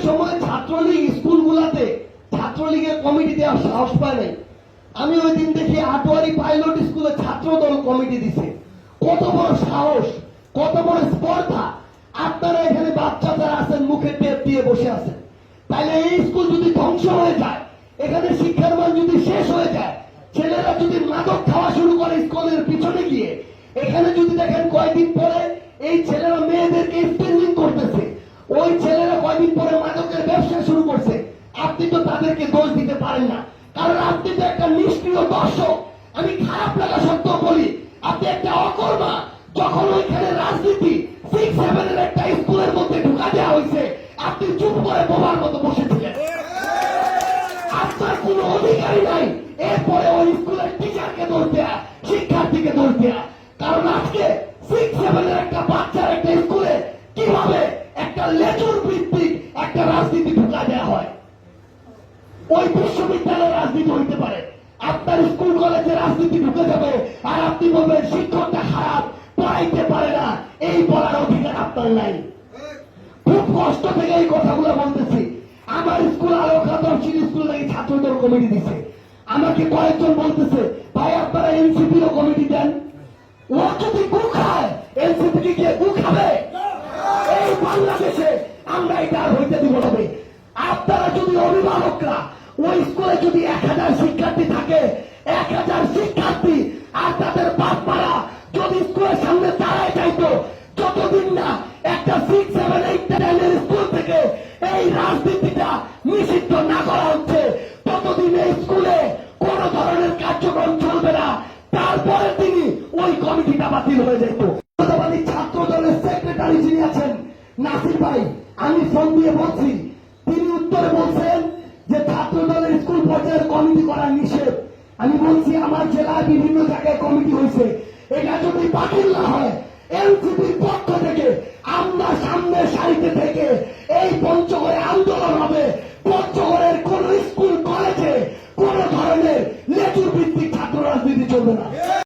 সময় ছাত্রলীগ স্কুলগুলাতে ছাত্রলীগের কমিটি দেওয়ার সাহস পায় নাই। আমি ওই দিন দেখি আটোয়ারি পাইলট স্কুলে ছাত্রদল কমিটি দিছে। কত বড় সাহস, কত বড় স্পর্ধা! আপনারা এখানে বাচ্চা যারা আছেন মুখে টেপ দিয়ে বসে আছেন। তাহলে এই স্কুল যদি ধ্বংস হয়ে যায়, এখানে শিক্ষার মান যদি শেষ হয়ে যায়, ছেলেরা যদি মাদক খাওয়া শুরু করে স্কুলের পিছনে গিয়ে, এখানে যদি দেখেন কয়েকদিন পরে এই ছেলেরা মেয়েদেরকে স্টেজিং করতেছে, ওই ছেলেরা কয়েকদিন পরে মাদকের ব্যবসা শুরু করছে, আপনি তো তাদেরকে দোষ দিতে পারেন না, কারণ আপনি তো একটা নিষ্ক্রিয় দর্শক। আমি খারাপ লাগা সত্ত্বেও বলি, আপনি একটা অকর্মা। যখন ওইখানে রাজনীতি 6-7 একটা স্কুলের মধ্যে ঢুকা দেওয়া হয়েছে, আপনি চুপ করে বোমার মতো বসেছিলেন। আপনার কোনো অধিকারই নাই এরপরে ওই স্কুলের টিচারকে দোষ দেয়া, শিক্ষার্থীকে দোষ দেয়া। কারণ আজকে 6-7 একটা বাচ্চার একটা স্কুলে কিভাবে একটা লেজুর ভিত্তিক একটা রাজনীতি ঢুকা দেওয়া হয়, ওই বিশ্ববিদ্যালয়ের রাজনীতি হইতে পারে, আপনার স্কুল কলেজে রাজনীতি ঢুকে যাবে, আর আপনি বলবেন শিক্ষকটা খারাপ, পড়াইতে পারে না, এই বলার অধিকার আপনার নাই। খুব কষ্ট থেকে এই কথাগুলো বলতেছি। আমার স্কুল আলোকাদর্শী স্কুল নাকি ছাত্রদল কমিটি দিছে। আমাকে কয়েকজন বলতেছে, ভাই আপনারা এনসিপির কমিটি দেন। ও যদি গু খায়, এনসিপি কি গিয়ে গু খাবে? এই বাংলাদেশে আমরা এটা আর হইতে দিব না। আপনারা যদি অভিভাবকরা ওই স্কুলে যদি 1000 শিক্ষার্থী থাকে, 1000 শিক্ষার্থী আর তাদের বাপ মারা যদি স্কুলের সামনে দাঁড়ায় যাইতো, যতদিন না একটা 6-7-8-10 স্কুল থেকে এই রাজনীতিটা নিষিদ্ধ না করা হচ্ছে, ততদিন এই স্কুলে কোন ধরনের কার্যক্রম চলবে না। তারপরে তিনি ওই কমিটিটা বাতিল হয়ে যেত। ছাত্র দলের সেক্রেটারি যিনি আছেন নাসির ভাই, আমি ফোন দিয়ে বলছি, তিনি উত্তরে বলছেন যে ছাত্র দলের স্কুল পর্যায়ের কমিটি করা নিষেধ। আমি বলছি আমার জেলায় বিভিন্ন জায়গায় কমিটি হয়েছে, এটা যদি বাতিল না হয়, এনসিপির পক্ষ থেকে আমরা সামনের সারিতে থেকে এই পঞ্চগড়ে আন্দোলন